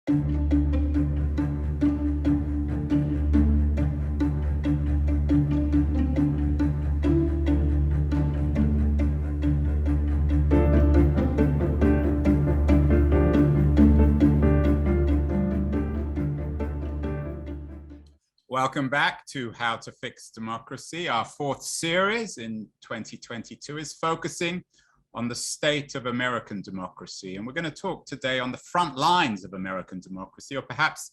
Welcome back to How to Fix Democracy. Our fourth series in 2022 is focusing on the state of American democracy. And we're going to talk today on the front lines of American democracy, or perhaps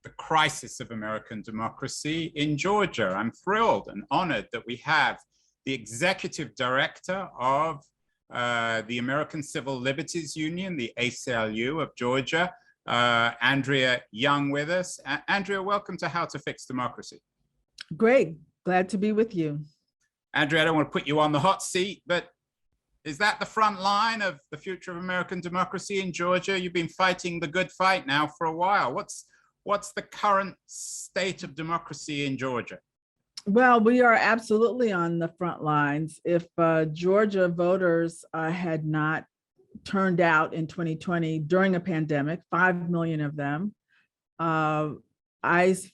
the crisis of American democracy in Georgia. I'm thrilled and honored that we have the executive director of the American Civil Liberties Union, the ACLU of Georgia, Andrea Young, with us. Andrea, welcome to How to Fix Democracy. Great, glad to be with you. Andrea, I don't want to put you on the hot seat, but is that the front line of the future of American democracy in Georgia? You've been fighting the good fight now for a while. What's the current state of democracy in Georgia? Well, we are absolutely on the front lines. If Georgia voters had not turned out in 2020 during a pandemic, 5 million of them, it's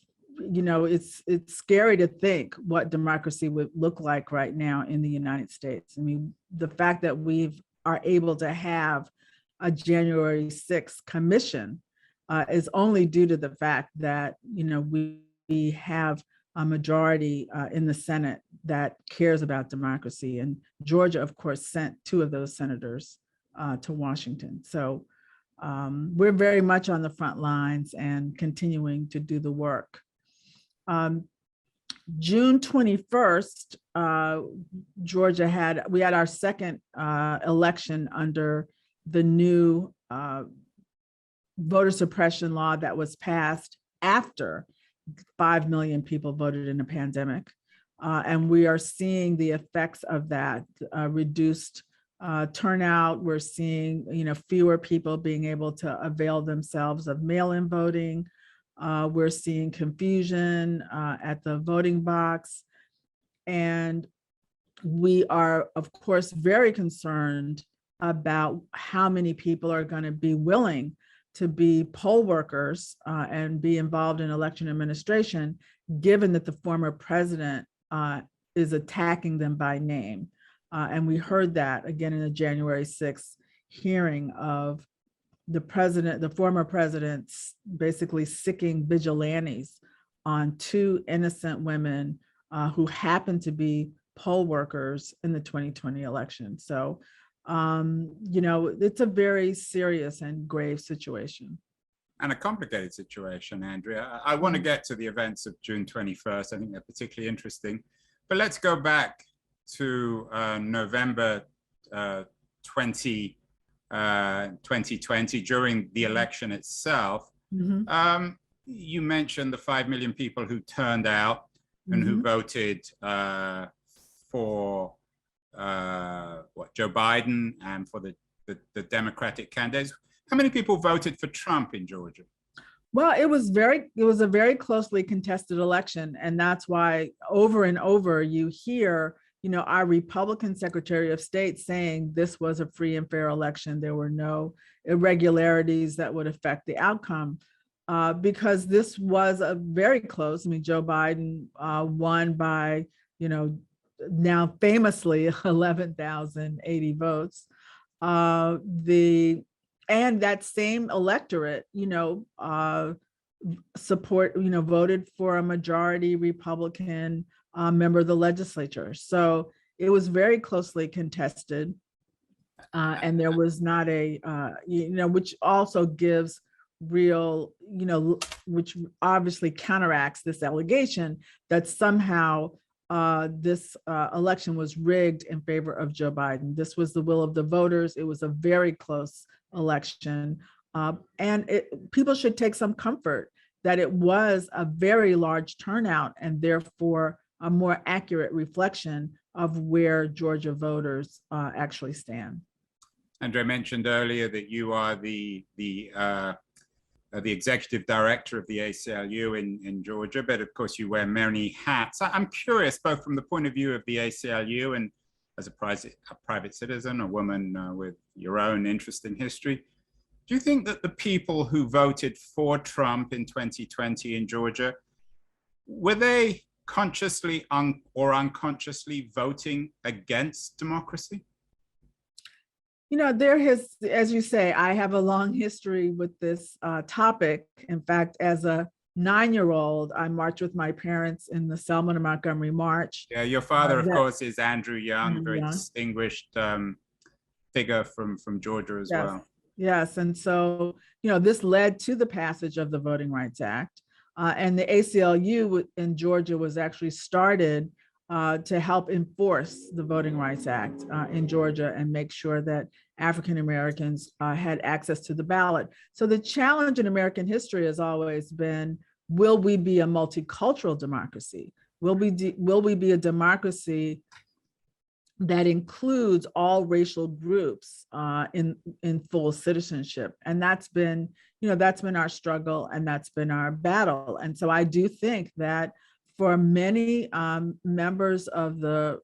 scary to think what democracy would look like right now in the United States. I mean, the fact that we are able to have a January 6th commission is only due to the fact that, we have a majority in the Senate that cares about democracy. And Georgia, of course, sent 2 of those senators to Washington. So we're very much on the front lines and continuing to do the work. June 21st, we had our second election under the new voter suppression law that was passed after 5 million people voted in a pandemic. And we are seeing the effects of that, reduced turnout. We're seeing, fewer people being able to avail themselves of mail-in voting. We're seeing confusion at the voting box. And we are, of course, very concerned about how many people are going to be willing to be poll workers and be involved in election administration, given that the former president is attacking them by name. And we heard that again in the January 6th hearing of the former president's basically sicking vigilantes on 2 innocent women who happened to be poll workers in the 2020 election. So, it's a very serious and grave situation. And a complicated situation, Andrea. I want to get to the events of June 21st. I think they're particularly interesting. But let's go back to November 2020, during the election itself. Mm-hmm. You mentioned the 5 million people who turned out and who voted for Joe Biden and for the Democratic candidates. How many people voted for Trump in Georgia? Well, it was a very closely contested election. And that's why over and over you hear, our Republican Secretary of State saying this was a free and fair election. There were no irregularities that would affect the outcome because this was a very close. I mean, Joe Biden won by, now famously 11,080 votes. And that same electorate, voted for a majority Republican member of the legislature. So it was very closely contested. And there was not which also gives real, which obviously counteracts this allegation that somehow this election was rigged in favor of Joe Biden. This was the will of the voters. It was a very close election. And people should take some comfort that it was a very large turnout and therefore a more accurate reflection of where Georgia voters actually stand. Andrea mentioned earlier that you are the executive director of the ACLU in Georgia, but of course you wear many hats. I'm curious, both from the point of view of the ACLU and as a private citizen, a woman with your own interest in history, Do you think that the people who voted for Trump in 2020 in Georgia, were they consciously or unconsciously voting against democracy? You know, there has, as you say, I have a long history with this topic. In fact, as a 9-year-old, I marched with my parents in the Selma to Montgomery March. Yeah, your father, of course, is Andrew Young, a very Yeah. distinguished figure from Georgia as Yes. well. Yes. And so, you know, this led to the passage of the Voting Rights Act. And the ACLU in Georgia was actually started to help enforce the Voting Rights Act in Georgia and make sure that African Americans had access to the ballot. So the challenge in American history has always been, will we be a multicultural democracy? Will we be a democracy that includes all racial groups in full citizenship? And that's been, you know, that's been our struggle and that's been our battle. And so I do think that for many members of the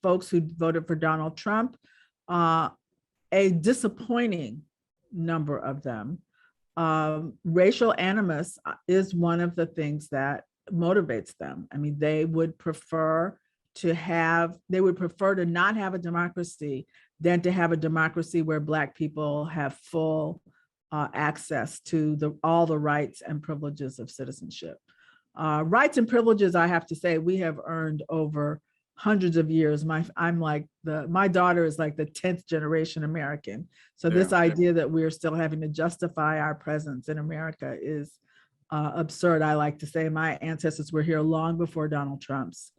folks who voted for Donald Trump, a disappointing number of them, racial animus is one of the things that motivates them. I mean, they would prefer to not have a democracy than to have a democracy where Black people have full access to all the rights and privileges of citizenship. Rights and privileges, I have to say, we have earned over hundreds of years. My daughter is like the 10th generation American. So this idea that we're still having to justify our presence in America is absurd. I like to say my ancestors were here long before Donald Trump's.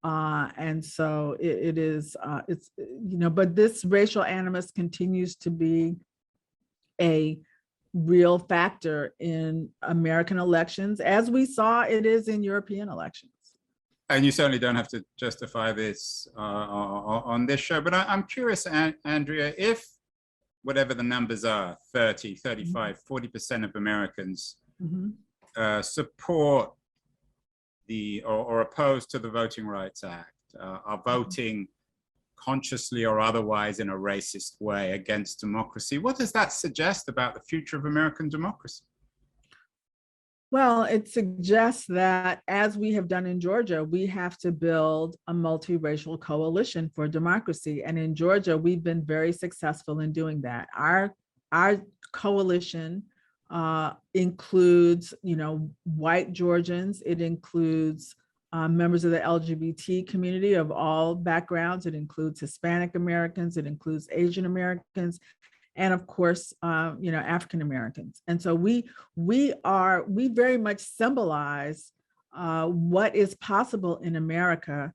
And so it's, you know, but this racial animus continues to be a real factor in American elections, as we saw it is in European elections. And you certainly don't have to justify this on this show, but I'm curious, Andrea, if whatever the numbers are, 30, 35, 40% of Americans support or opposed to the Voting Rights Act, are voting consciously or otherwise in a racist way against democracy, what does that suggest about the future of American democracy? Well, it suggests that, as we have done in Georgia, we have to build a multiracial coalition for democracy. And in Georgia, we've been very successful in doing that. Our coalition includes, you know, white Georgians. It includes members of the LGBT community of all backgrounds. It includes Hispanic Americans. It includes Asian Americans, and of course, you know, African Americans. And so we very much symbolize what is possible in America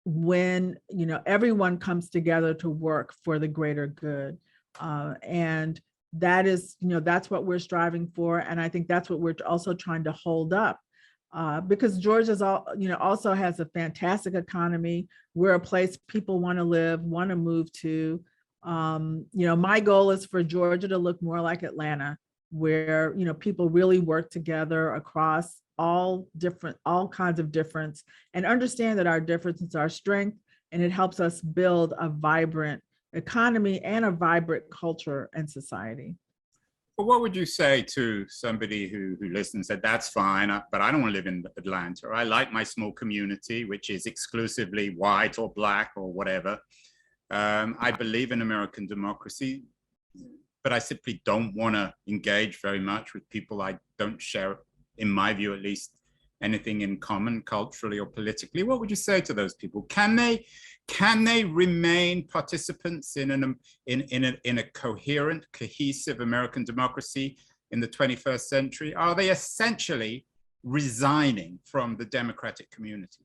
when, you know, everyone comes together to work for the greater good. And that is, you know, that's what we're striving for. And I think that's what we're also trying to hold up. Because Georgia's also has a fantastic economy. We're a place people want to live, want to move to. You know, my goal is for Georgia to look more like Atlanta, where, you know, people really work together across all kinds of difference and understand that our difference is our strength, and it helps us build a vibrant economy and a vibrant culture and society. But what would you say to somebody who listens and said, that's fine, but I don't want to live in Atlanta. I like my small community, which is exclusively white or Black or whatever. I believe in American democracy, but I simply don't want to engage very much with people I don't share, in my view at least, anything in common culturally or politically. What would you say to those people? Can they remain participants in a coherent, cohesive American democracy in the 21st century? Are they essentially resigning from the democratic community?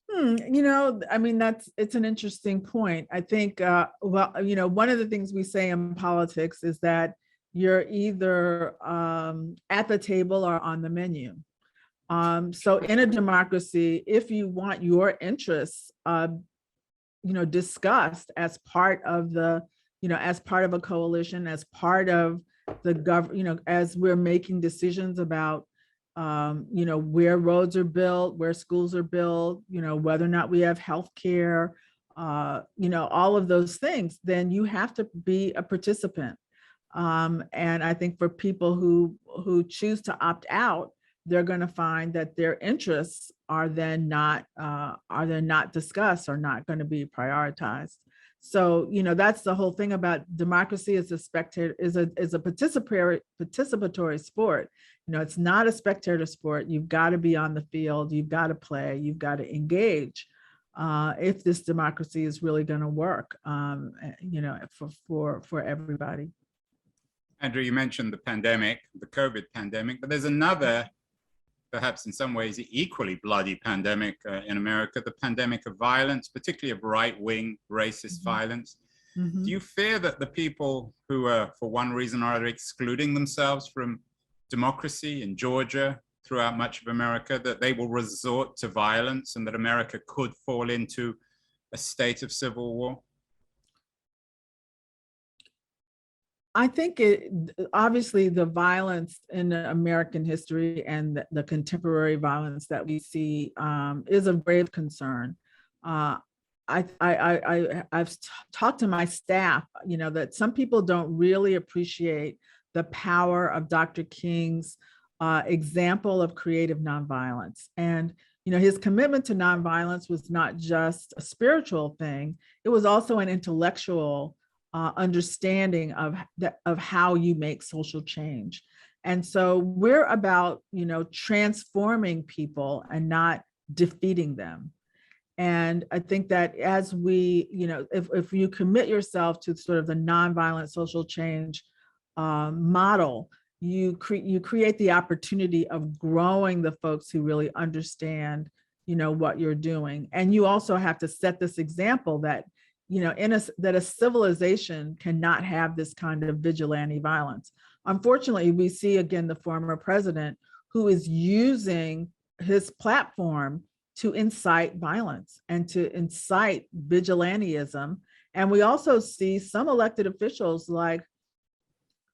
You know, I mean, it's an interesting point. I think, well, you know, one of the things we say in politics is that you're either at the table or on the menu. So in a democracy, if you want your interests, you know, discussed as part of as part of a coalition, as part of the government, you know, as we're making decisions about, you know, where roads are built, where schools are built, you know, whether or not we have healthcare, all of those things, then you have to be a participant. And I think for people who choose to opt out, they're going to find that their interests are then not discussed or not going to be prioritized. So, that's the whole thing about democracy is a participatory sport. It's not a spectator sport. You've got to be on the field. You've got to play. You've got to engage if this democracy is really going to work, for everybody. Andrew, you mentioned the pandemic, the COVID pandemic, but there's another, perhaps in some ways, equally bloody pandemic in America, the pandemic of violence, particularly of right-wing racist violence. Do you fear that the people who are, for one reason or other, excluding themselves from democracy in Georgia, throughout much of America, that they will resort to violence and that America could fall into a state of civil war? I think obviously the violence in American history and the contemporary violence that we see is of grave concern. I've talked to my staff, that some people don't really appreciate the power of Dr. King's example of creative nonviolence. And his commitment to nonviolence was not just a spiritual thing; it was also an intellectual understanding of how you make social change. And so we're about, transforming people and not defeating them. And I think that as we, if you commit yourself to sort of the nonviolent social change model, you create the opportunity of growing the folks who really understand, what you're doing. And you also have to set this example that that a civilization cannot have this kind of vigilante violence. Unfortunately, we see again the former president who is using his platform to incite violence and to incite vigilantism. And we also see some elected officials, like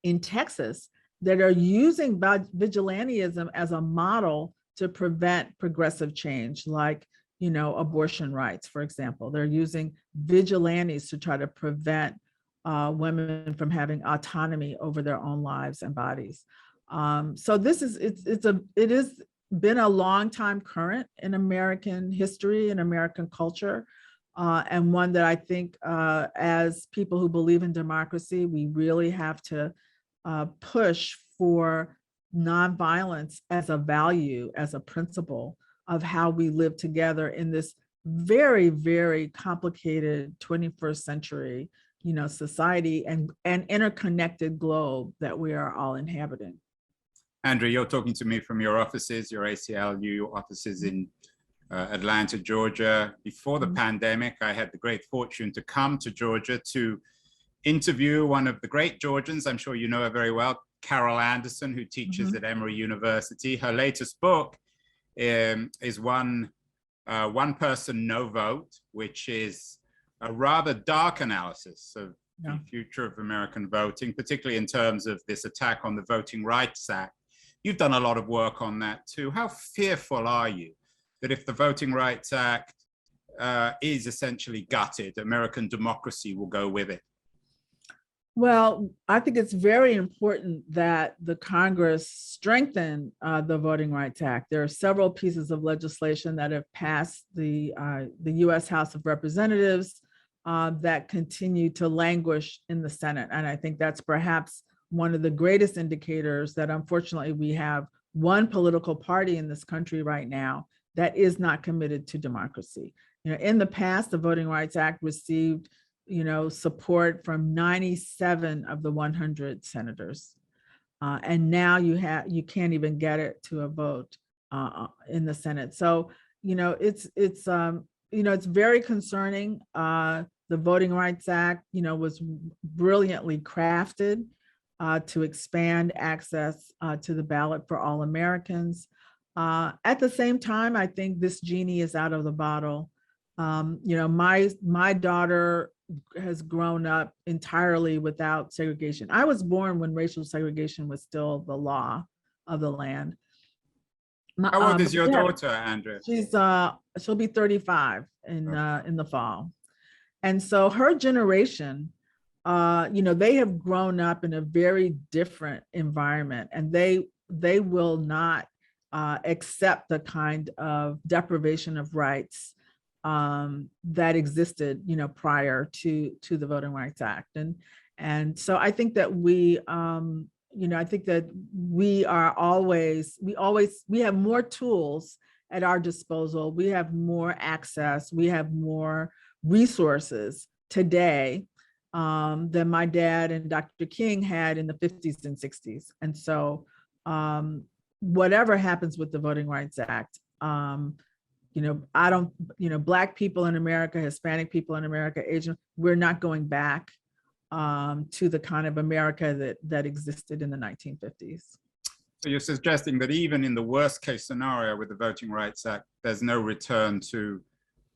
in Texas, that are using vigilantism as a model to prevent progressive change, like abortion rights, for example. They're using vigilantes to try to prevent women from having autonomy over their own lives and bodies. So this is, it has been a long time current in American history and American culture, and one that I think as people who believe in democracy, we really have to push for nonviolence as a value, as a principle of how we live together in this very, very complicated 21st century, society and interconnected globe that we are all inhabiting. Andrea, you're talking to me from your offices, your ACLU offices in Atlanta, Georgia. Before the pandemic, I had the great fortune to come to Georgia to interview one of the great Georgians. I'm sure you know her very well, Carol Anderson, who teaches at Emory University. Her latest book is one person, no vote, which is a rather dark analysis of the future of American voting, particularly in terms of this attack on the Voting Rights Act. You've done a lot of work on that too. How fearful are you that if the Voting Rights Act is essentially gutted, American democracy will go with it? Well, I think it's very important that the Congress strengthen the Voting Rights Act. There are several pieces of legislation that have passed the U.S. House of Representatives that continue to languish in the Senate. And I think that's perhaps one of the greatest indicators that unfortunately we have one political party in this country right now that is not committed to democracy. In the past, the Voting Rights Act received support from 97 of the 100 senators. And now you can't even get it to a vote in the Senate. So, it's very concerning. The Voting Rights Act, was brilliantly crafted to expand access to the ballot for all Americans. At the same time, I think this genie is out of the bottle. My daughter has grown up entirely without segregation. I was born when racial segregation was still the law of the land. How old is your daughter, Andrea? She'll be 35 in the fall. And so her generation, they have grown up in a very different environment, and they will not accept the kind of deprivation of rights that existed, prior to the Voting Rights Act. And so I think that we have more tools at our disposal. We have more access. We have more resources today than my dad and Dr. King had in the 50s and 60s. And so whatever happens with the Voting Rights Act, Black people in America, Hispanic people in America, Asian, we're not going back to the kind of America that existed in the 1950s. So you're suggesting that even in the worst case scenario with the Voting Rights Act, there's no return to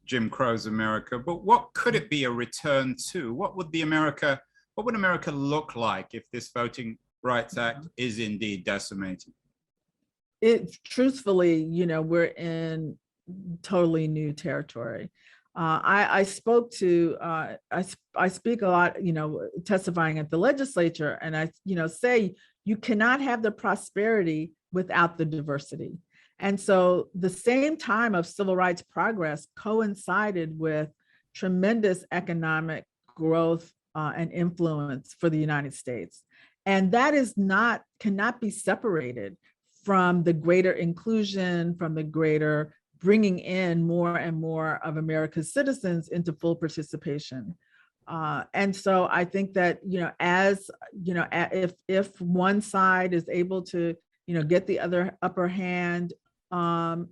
Jim Crow's America. But what could it be a return to? What would America look like if this Voting Rights Act is indeed decimated? Truthfully, we're in totally new territory. I speak a lot, testifying at the legislature, and I, say you cannot have the prosperity without the diversity. And so the same time of civil rights progress coincided with tremendous economic growth and influence for the United States. And that cannot be separated from the greater inclusion, from the greater bringing in more and more of America's citizens into full participation. And so I think that, if one side is able to, get the other upper hand,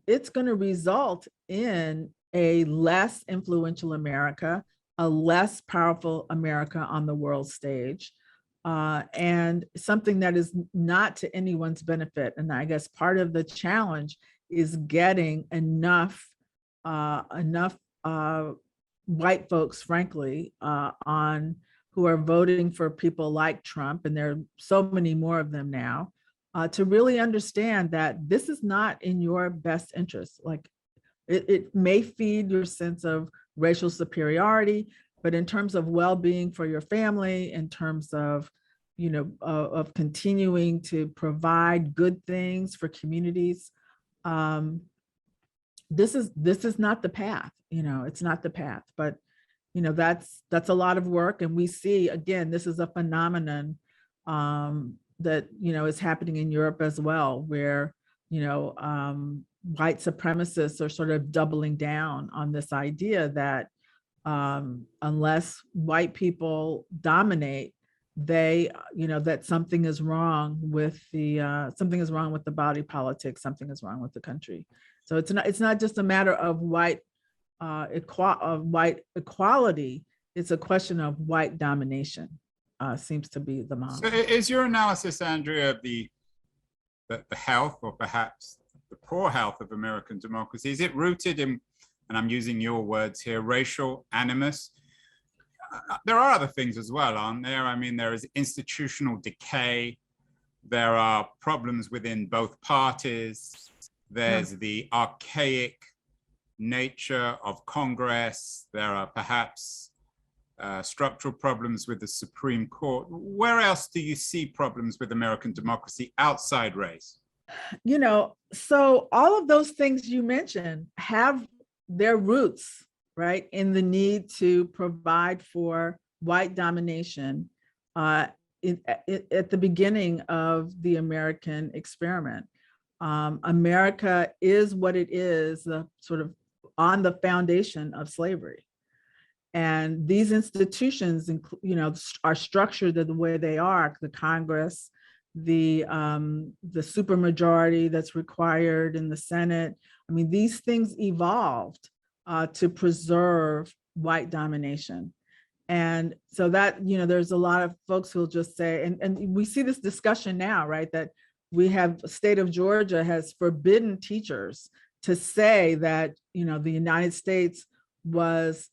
it's going to result in a less influential America, a less powerful America on the world stage, and something that is not to anyone's benefit. And I guess part of the challenge is getting enough white folks, frankly, who are voting for people like Trump, and there are so many more of them now, to really understand that this is not in your best interest. Like it may feed your sense of racial superiority, but in terms of well-being for your family, in terms of, of continuing to provide good things for communities, this is not the path. It's not the path. But that's a lot of work, and we see, again, this is a phenomenon that is happening in Europe as well, where white supremacists are sort of doubling down on this idea that unless white people dominate, that something is wrong with the body politic, something is wrong with the country. So it's not just a matter of white equality, it's a question of white domination, seems to be the model. So is your analysis, Andrea, of the health, or perhaps the poor health of American democracy, is it rooted in, and I'm using your words here, racial animus? There are other things as well, aren't there? I mean, there is institutional decay. There are problems within both parties. There's the archaic nature of Congress. There are perhaps structural problems with the Supreme Court. Where else do you see problems with American democracy outside race? So all of those things you mentioned have their roots, right, in the need to provide for white domination at the beginning of the American experiment. America is what it is, sort of on the foundation of slavery. And these institutions, are structured the way they are: the Congress, the supermajority that's required in the Senate. I mean, these things evolved to preserve white domination. And so that, there's a lot of folks who'll just say, and we see this discussion now, right, that we have, the state of Georgia has forbidden teachers to say that, the United States was,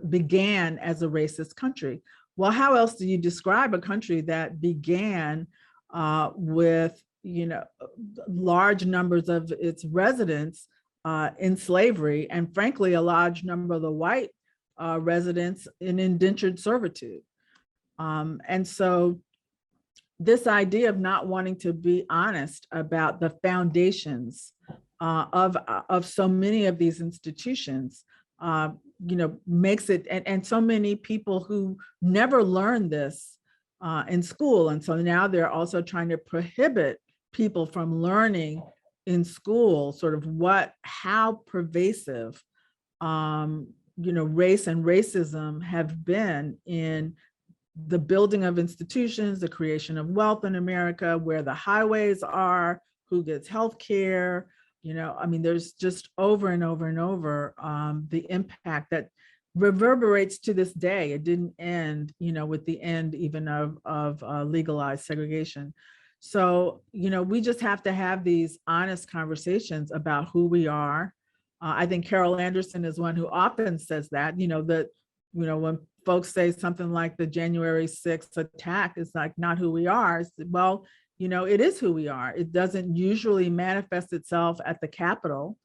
began as a racist country. Well, how else do you describe a country that began with, large numbers of its residents in slavery, and frankly, a large number of the white residents in indentured servitude. And so this idea of not wanting to be honest about the foundations of so many of these institutions, makes it, and so many people who never learned this in school. And so now they're also trying to prohibit people from learning in school sort of how pervasive, race and racism have been in the building of institutions, the creation of wealth in America, where the highways are, who gets health care. There's just over and over and over the impact that reverberates to this day. It didn't end, with the end even of legalized segregation. So, we just have to have these honest conversations about who we are. I think Carol Anderson is one who often says that, when folks say something like the January 6th attack is like not who we are. Well, it is who we are. It doesn't usually manifest itself at the Capitol,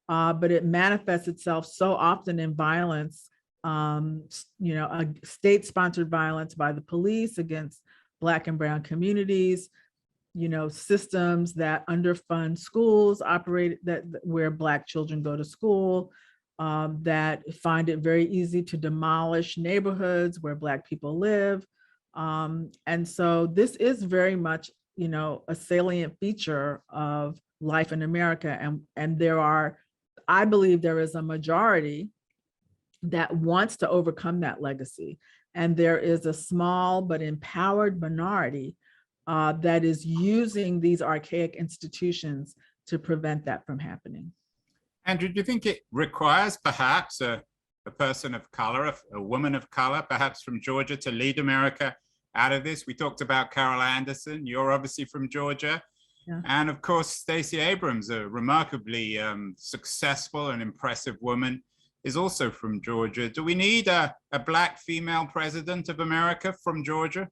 but it manifests itself so often in violence, a state-sponsored violence by the police against Black and brown communities, systems that underfund schools where Black children go to school, that find it very easy to demolish neighborhoods where Black people live. And so this is very much, a salient feature of life in America. And I believe there is a majority that wants to overcome that legacy. And there is a small but empowered minority that is using these archaic institutions to prevent that from happening. Andrew, do you think it requires perhaps a person of color, a woman of color, perhaps from Georgia, to lead America out of this? We talked about Carol Anderson. You're obviously from Georgia. Yeah. And of course, Stacey Abrams, a remarkably successful and impressive woman, is also from Georgia. Do we need a Black female president of America from Georgia?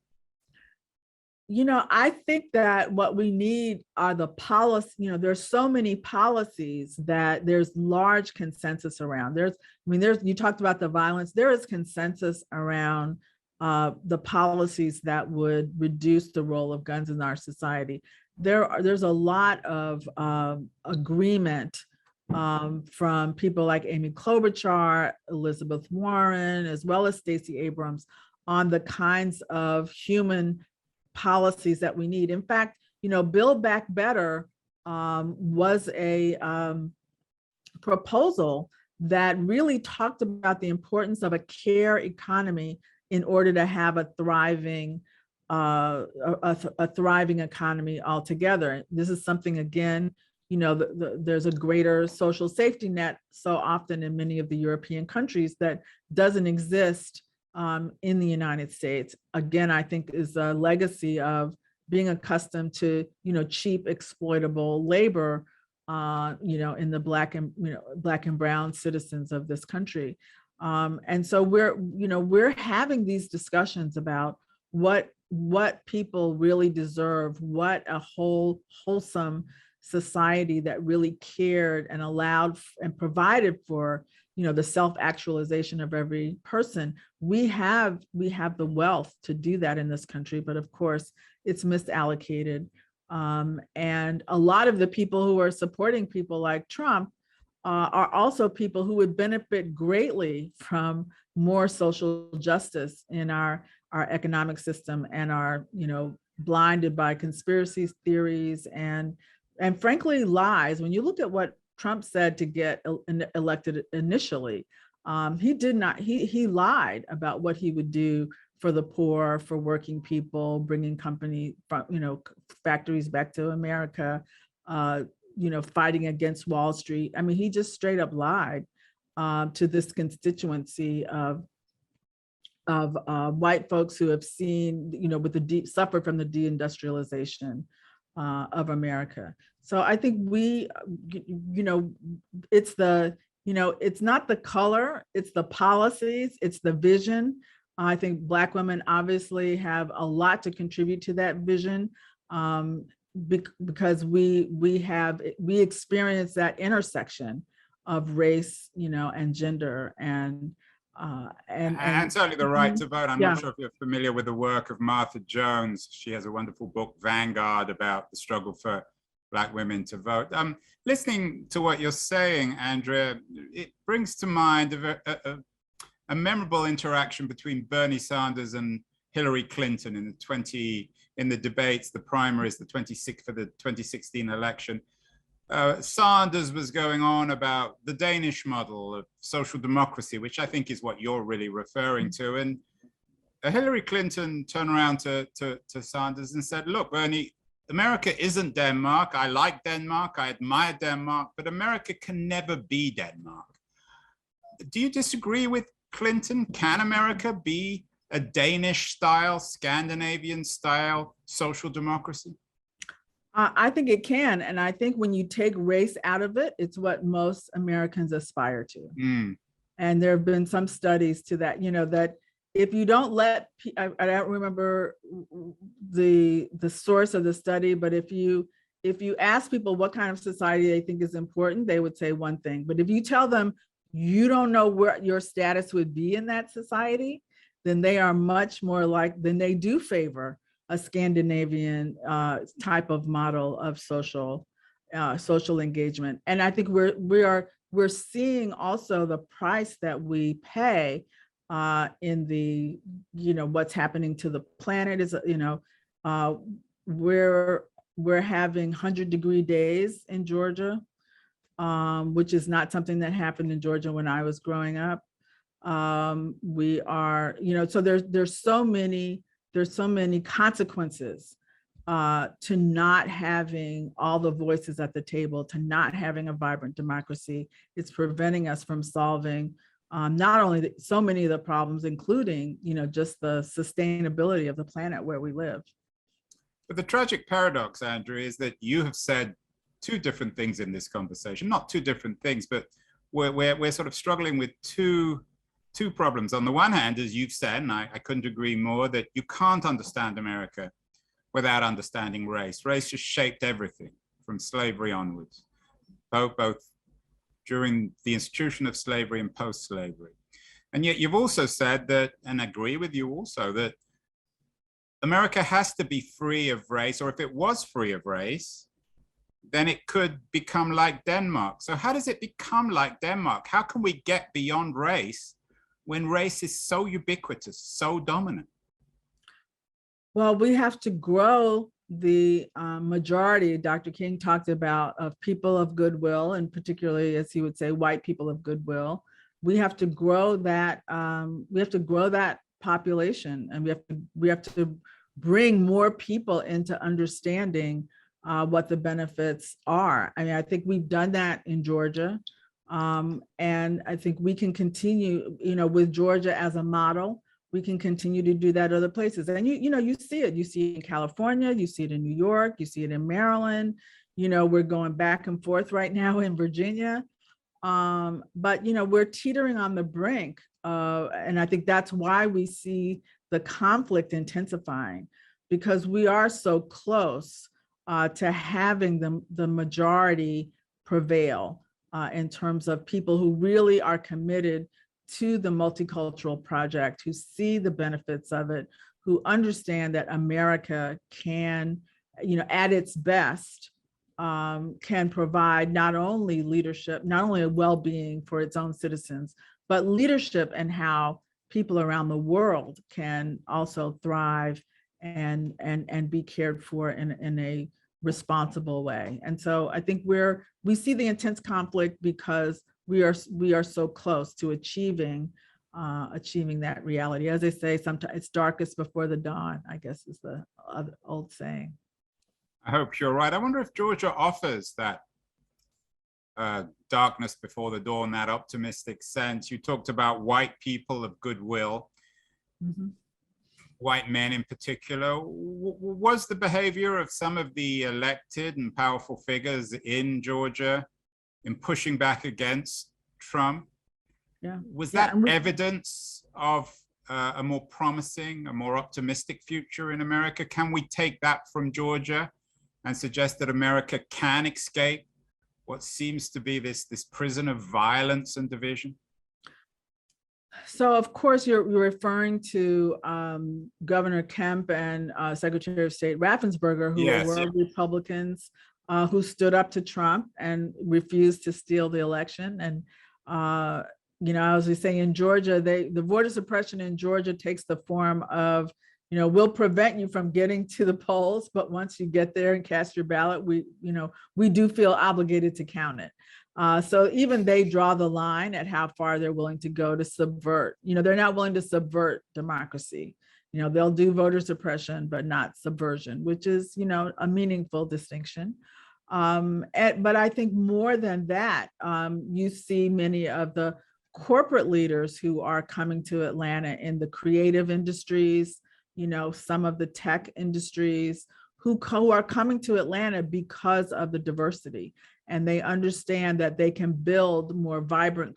I think that what we need are the policy. There's so many policies that there's large consensus around. You talked about the violence. There is consensus around the policies that would reduce the role of guns in our society. There's a lot of agreement from people like Amy Klobuchar, Elizabeth Warren, as well as Stacey Abrams on the kinds of human policies that we need. In fact, Build Back Better was a proposal that really talked about the importance of a care economy in order to have a thriving economy altogether. This is something, again, there's a greater social safety net so often in many of the European countries that doesn't exist in the United States. Again, I think is a legacy of being accustomed to, cheap exploitable labor, in the Black and brown citizens of this country. And so we're having these discussions about what people really deserve, what a wholesome society that really cared and allowed and provided for the self-actualization of every person. We have the wealth to do that in this country, but of course it's misallocated. And a lot of the people who are supporting people like Trump are also people who would benefit greatly from more social justice in our economic system, and are, blinded by conspiracy theories and frankly lies. When you look at what Trump said to get elected initially, he lied about what he would do for the poor, for working people, bringing factories back to America, fighting against Wall Street. I mean, he just straight up lied to this constituency of white folks who have seen, suffered from the deindustrialization of America. So I think it's it's not the color, it's the policies, it's the vision. I think Black women obviously have a lot to contribute to that vision, because we experience that intersection race, and gender And certainly the right to vote. I'm yeah. not sure if you're familiar with the work of Martha Jones. She has a wonderful book, Vanguard, about the struggle for Black women to vote. Listening to what you're saying, Andrea, it brings to mind a memorable interaction between Bernie Sanders and Hillary Clinton in the debates, the primaries, for the 2016 election. Sanders was going on about the Danish model of social democracy, which I think is what you're really referring to. And Hillary Clinton turned around to Sanders and said, look, Bernie, America isn't Denmark. I like Denmark. I admire Denmark, but America can never be Denmark. Do you disagree with Clinton? Can America be a Danish style, Scandinavian style social democracy? I think it can. And I think when you take race out of it, it's what most Americans aspire to. And there have been some studies to that, that if you don't let, I don't remember the source of the study, but if you ask people what kind of society they think is important, they would say one thing. But if you tell them you don't know where your status would be in that society, then they are much more then they do favor a Scandinavian type of model of social engagement. And I think we're seeing also the price that we pay in the, what's happening to the planet is, we're having 100-degree days in Georgia, which is not something that happened in Georgia when I was growing up. We are, so there's so many consequences to not having all the voices at the table, to not having a vibrant democracy. It's preventing us from solving not only so many of the problems, including, just the sustainability of the planet where we live. But the tragic paradox, Andrea, is that you have said two different things in this conversation, not two different things, but we're sort of struggling with two problems. On the one hand, as you've said, and I couldn't agree more, that you can't understand America without understanding race. Race just shaped everything from slavery onwards, both during the institution of slavery and post-slavery. And yet you've also said that, and I agree with you also, that America has to be free of race, or if it was free of race, then it could become like Denmark. So how does it become like Denmark? How can we get beyond race when race is so ubiquitous, so dominant? Well, we have to grow the majority, Dr. King talked about, of people of goodwill, and particularly, as he would say, white people of goodwill. We have to grow that. We have to grow that population, and we have to bring more people into understanding what the benefits are. I mean, I think we've done that in Georgia, and I think we can continue, with Georgia as a model. We can continue to do that other places. And you see it. You see it in California, you see it in New York, you see it in Maryland. We're going back and forth right now in Virginia. But we're teetering on the brink. And I think that's why we see the conflict intensifying, because we are so close to having the majority prevail in terms of people who really are committed to the multicultural project, who see the benefits of it, who understand that America can, at its best, can provide not only leadership, not only a well-being for its own citizens, but leadership and how people around the world can also thrive and be cared for in a responsible way. And so I think we see the intense conflict because we are so close to achieving that reality. As they say, sometimes it's darkest before the dawn, I guess is the old saying. I hope you're right. I wonder if Georgia offers that darkness before the dawn, that optimistic sense. You talked about white people of goodwill, white men in particular. Was the behavior of some of the elected and powerful figures in Georgia in pushing back against Trump, was that evidence of a more promising, a more optimistic future in America? Can we take that from Georgia and suggest that America can escape what seems to be this prison of violence and division? So of course, you're referring to Governor Kemp and Secretary of State Raffensperger, who were Republicans who stood up to Trump and refused to steal the election. And as we say in Georgia, the voter suppression in Georgia takes the form of, we'll prevent you from getting to the polls, but once you get there and cast your ballot, we do feel obligated to count it. So even they draw the line at how far they're willing to go to subvert. They're not willing to subvert democracy. They'll do voter suppression, but not subversion, which is, a meaningful distinction. But I think more than that, you see many of the corporate leaders who are coming to Atlanta in the creative industries, some of the tech industries who are coming to Atlanta because of the diversity. And they understand that they can build more vibrant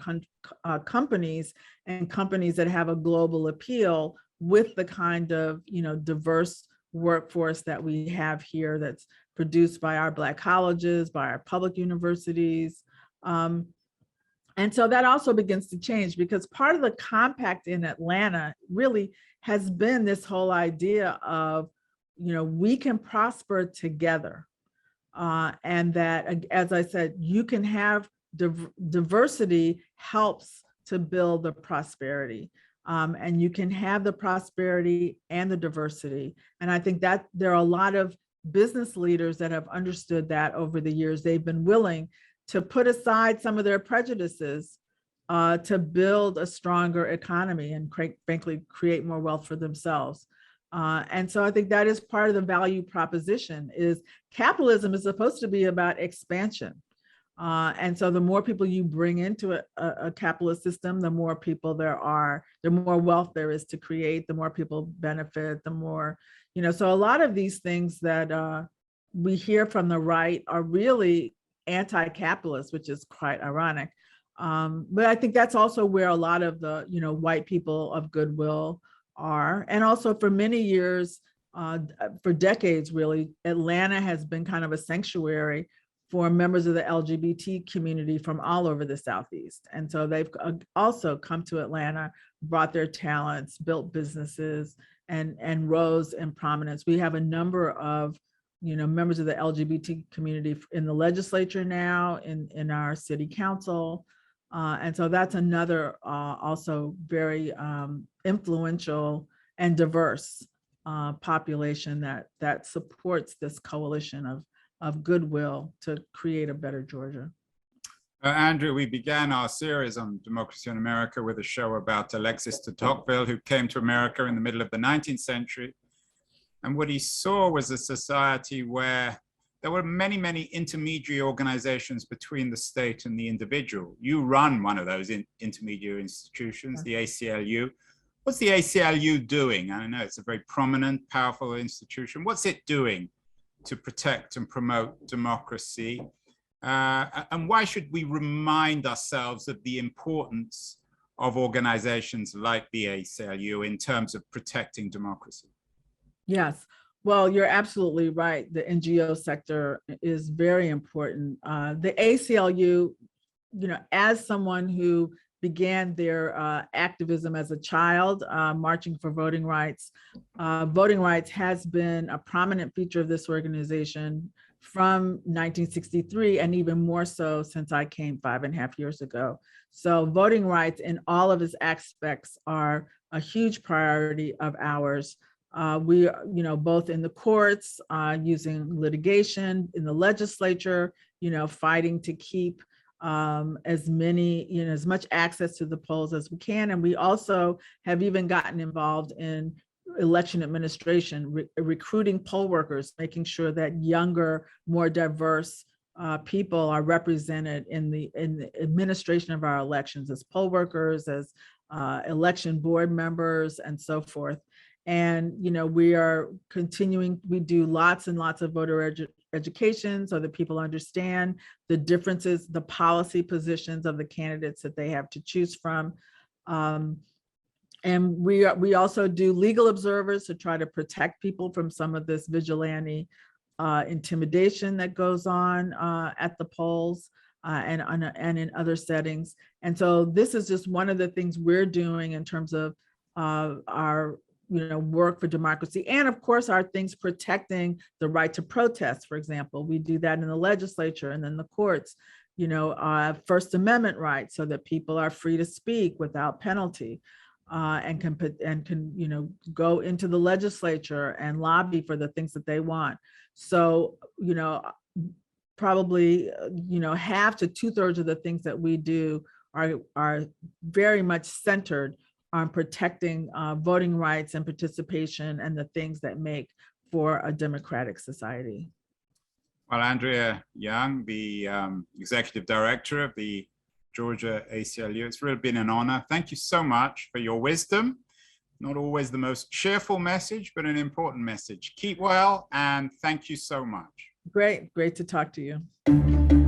companies and companies that have a global appeal with the kind of, diverse workforce that we have here that's produced by our Black colleges, by our public universities. And so that also begins to change, because part of the compact in Atlanta really has been this whole idea of, we can prosper together. And that, as I said, you can have diversity helps to build the prosperity. And you can have the prosperity and the diversity. And I think that there are a lot of business leaders that have understood that over the years. They've been willing to put aside some of their prejudices to build a stronger economy and frankly, create more wealth for themselves. And so I think that is part of the value proposition is capitalism is supposed to be about expansion. And so the more people you bring into a capitalist system, the more people there are, the more wealth there is to create, the more people benefit, the more, so a lot of these things that we hear from the right are really anti-capitalist, which is quite ironic. But I think that's also where a lot of the, white people of goodwill are. And also for many years, for decades, really, Atlanta has been kind of a sanctuary for members of the LGBT community from all over the Southeast. And so they've also come to Atlanta, brought their talents, built businesses, and rose in prominence. We have a number of, members of the LGBT community in the legislature now, in our city council. And so that's another also very influential and diverse population that supports this coalition of goodwill to create a better Georgia. Andrea, we began our series on democracy in America with a show about Alexis de Tocqueville, who came to America in the middle of the 19th century. And what he saw was a society where there were many, many intermediary organizations between the state and the individual. You run one of those intermediary institutions, the ACLU. What's the ACLU doing? I know it's a very prominent, powerful institution. What's it doing to protect and promote democracy? And why should we remind ourselves of the importance of organizations like the ACLU in terms of protecting democracy? Yes. Well, you're absolutely right. The NGO sector is very important. The ACLU, as someone who began their activism as a child, marching for voting rights has been a prominent feature of this organization from 1963, and even more so since I came 5.5 years ago. So voting rights in all of its aspects are a huge priority of ours. We, both in the courts, using litigation, in the legislature, fighting to keep as much access to the polls as we can. And we also have even gotten involved in election administration, recruiting poll workers, making sure that younger, more diverse people are represented in the administration of our elections as poll workers, as election board members, and so forth. And, we are continuing, we do lots and lots of voter education so that people understand the differences, the policy positions of the candidates that they have to choose from. And we also do legal observers to try to protect people from some of this vigilante intimidation that goes on at the polls and in other settings. And so this is just one of the things we're doing in terms of our work for democracy. And of course, our things protecting the right to protest, for example. We do that in the legislature and then the courts, First Amendment rights so that people are free to speak without penalty. And can go into the legislature and lobby for the things that they want. So, probably, half to 2/3 of the things that we do are very much centered on protecting voting rights and participation and the things that make for a democratic society. Well, Andrea Young, the executive director of the Georgia ACLU, it's really been an honor. Thank you so much for your wisdom. Not always the most cheerful message, but an important message. Keep well, and thank you so much. Great to talk to you.